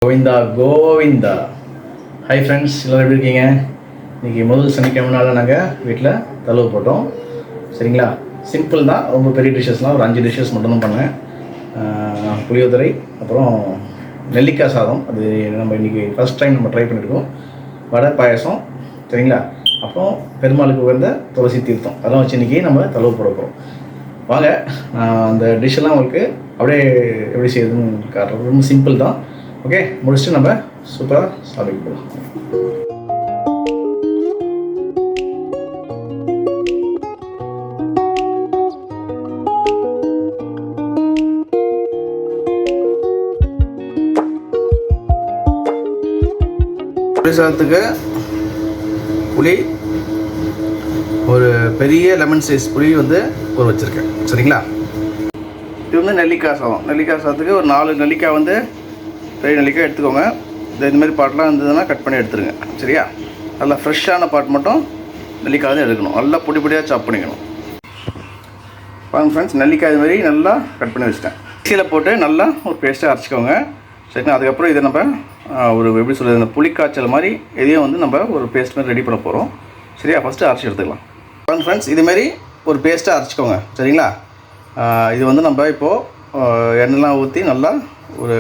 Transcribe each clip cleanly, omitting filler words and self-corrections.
Govinda Govinda. Hi friends, எல்லோரும் எப்படி இருக்கீங்க? இன்றைக்கி முதல் சனிக்கிழமைனால நாங்கள் வீட்டில் தழுவு போட்டோம். சரிங்களா? சிம்பிள் தான், ரொம்ப பெரிய டிஷ்ஷஸ்லாம் ஒரு 5 டிஷ்ஷஸ் மட்டும்தான் பண்ணேன். புளியோதரை, அப்புறம் நெல்லிக்காய் சாதம், அது நம்ம இன்றைக்கி ஃபஸ்ட் டைம் நம்ம ட்ரை பண்ணியிருக்கோம். வடை பாயசம், சரிங்களா? அப்புறம் பெருமாளுக்கு உயர்ந்த துளசி தீர்த்தம், அதெல்லாம் வச்சு இன்றைக்கி நம்ம தழுவு போட போகிறோம். வாங்க, அந்த டிஷ்ஷெல்லாம் உங்களுக்கு அப்படியே எப்படி செய்யுதுன்னு காட்டுறது. ரொம்ப சிம்பிள் தான். ஓகே, முடிச்சுட்டு நம்ம சூப்பராக சாப்பிட்டு போகலாம். புளி சாதத்துக்கு புளி ஒரு பெரிய லெமன் சைஸ் புளி வந்து ஊற வச்சுருக்கேன். சரிங்களா? இது வந்து நெல்லிக்காய் சாதம். நெல்லிக்காய் சாதத்துக்கு ஒரு 4 நெல்லிக்காய் வந்து பெரிய நெல்லிக்காய் எடுத்துக்கோங்க. இந்தமாரி பாட்டெலாம் இருந்ததுன்னா கட் பண்ணி எடுத்துருங்க. சரியா? நல்லா ஃப்ரெஷ்ஷான பாட் மட்டும் நெல்லிக்காய் தான் எடுக்கணும். நல்லா பொடி பொடியாக சாப் பண்ணிக்கணும். பாருங்கள் ஃப்ரெண்ட்ஸ், நெல்லிக்காய் இதுமாரி நல்லா கட் பண்ணி வச்சுட்டேன். மிக்சியில் போட்டு நல்லா ஒரு பேஸ்ட்டாக அரைச்சிக்கோங்க. சரிங்களா? அதுக்கப்புறம் இதை நம்ம ஒரு எப்படி சொல்கிறது, இந்த புளிக்காய்ச்சல் மாதிரி இதையும் வந்து நம்ம ஒரு பேஸ்ட் மாதிரி ரெடி பண்ண போகிறோம். சரியா? ஃபஸ்ட்டு அரைச்சி எடுத்துக்கலாம். பாருங்கள் ஃப்ரெண்ட்ஸ், இதுமாரி ஒரு பேஸ்ட்டாக அரைச்சிக்கோங்க. சரிங்களா? இது வந்து நம்ம இப்போது எண்ணெய்லாம் ஊற்றி நல்லா ஒரு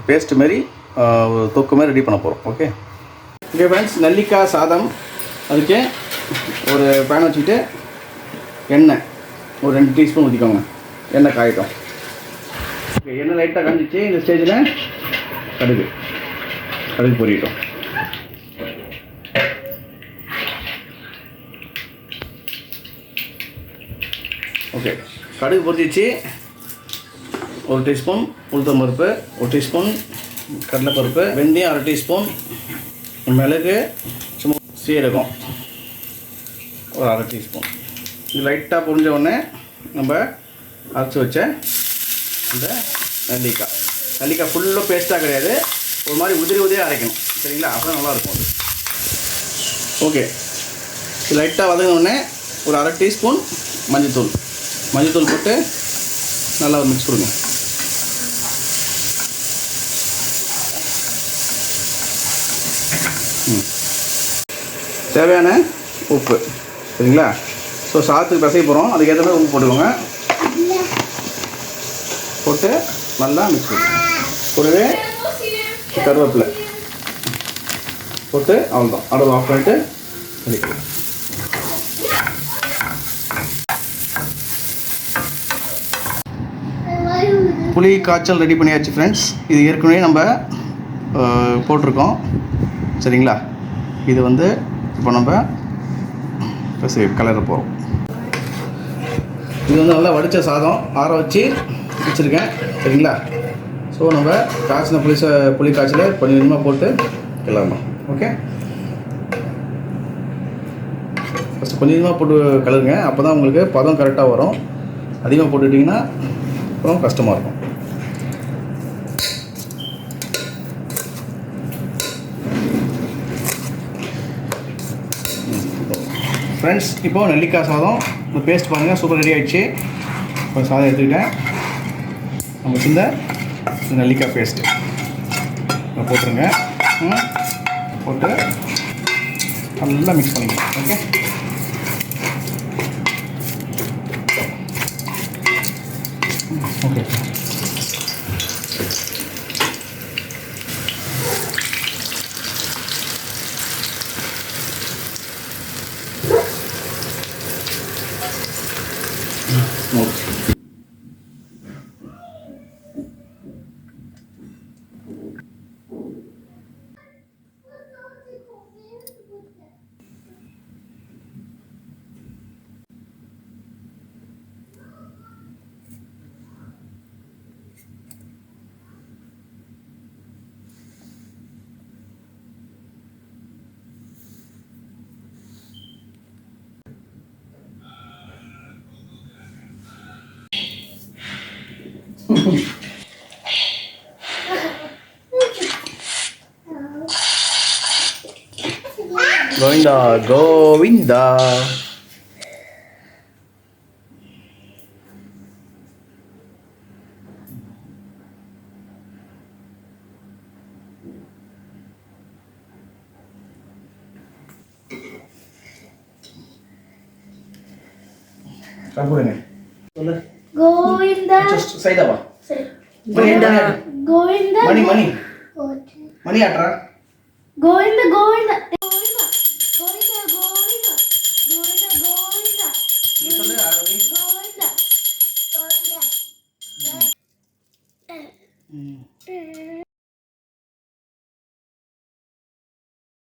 பேஸ்ட்டு மாரி ஒரு தொக்கு மாதிரி ரெடி பண்ண போகிறோம். ஓகே ஃப்ரெண்ட்ஸ், நெல்லிக்காய் சாதம் அதுக்கு ஒரு பேன் வச்சுக்கிட்டு எண்ணெய் ஒரு 2 டீஸ்பூன் ஊற்றிக்கோங்க. எண்ணெய் காயட்டும். ஓகே, எண்ணெய் லைட்டாக காஞ்சிச்சு. இந்த ஸ்டேஜில் கடுகு பொரியட்டும். ஓகே, கடுகு பொரிச்சிச்சு. 1 டீஸ்பூன் உளுத்தம் பருப்பு, 1 டீஸ்பூன் கடலைப்பருப்பு, வெந்தயம் 1/2 டீஸ்பூன், மிளகு, சீரகம் ஒரு 1/2 டீஸ்பூன். இது லைட்டாக பொரிஞ்ச உடனே நம்ம அரைச்சி வச்ச இந்த நெல்லிக்காய் ஃபுல்லாக பேஸ்ட்டாக கிடையாது, ஒரு மாதிரி உதிரியாக அரைக்கணும். சரிங்களா? அப்போ தான் நல்லாயிருக்கும் அது. ஓகே, இது லைட்டாக வதங்கினோடனே ஒரு 1/2 டீஸ்பூன் மஞ்சத்தூள் போட்டு நல்லா ஒரு மிக்ஸ் கொடுங்க. தேவையான உப்பு. சரிங்களா? ஸோ சாதத்துக்கு பிசைய போகிறோம், அதுக்கேற்ற மாதிரி உப்பு போட்டுக்கோங்க. போட்டு நல்லா மிக்ஸ் பண்ணுங்க. கூடவே கருவேப்பிலை போட்டு அவ்வளோதான், அடுப்பு ஆஃப் பண்ணிட்டு பண்ணிக்கலாம். புளி காய்ச்சல் ரெடி பண்ணியாச்சு ஃப்ரெண்ட்ஸ். இது ஏற்கனவே நம்ம போட்டிருக்கோம். சரிங்களா? இது வந்து இப்போ நம்ம கலர போகிறோம். இது வந்து நல்லா வடித்த சாதம் ஆற வச்சு வச்சுருக்கேன். சரிங்களா? ஸோ நம்ம காய்ச்சின புளி காய்ச்சலை கொஞ்சம் கொஞ்சமாக போட்டு கிளறணும். ஓகே, ஃபஸ்ட்டு கொஞ்சம் கொஞ்சமாக போட்டு கலருங்க. அப்போ தான் உங்களுக்கு பதம் கரெக்டாக வரும். அதிகமாக போட்டுக்கிட்டிங்கன்னா அப்புறம் கஷ்டமாக இருக்கும். ஃப்ரெண்ட்ஸ், இப்போது நெல்லிக்காய் சாதம் இந்த பேஸ்ட் பாருங்கள், சூப்பர் ரெடி ஆகிடுச்சு. இப்போ சாதம் எடுத்துக்கிட்டேன். நம்ம இந்த நெல்லிக்காய் பேஸ்ட்டு போட்டுருங்க. போட்டு நல்லா மிக்ஸ் பண்ணிக்கலாம். Okay, okay. கோவிந்தா கோவிந்தா. போடுங்க சொல்லு. கோவிந்தா. சைடா வா. கோவிந்தா. கோவிந்தா. மணி மணி மணி ஆட்றா. கோவிந்தா கோவிந்தா கோவிந்தா கோவிந்தா கோவிந்தா கோவிந்தா கோவிந்தா. நீ சொல்லு.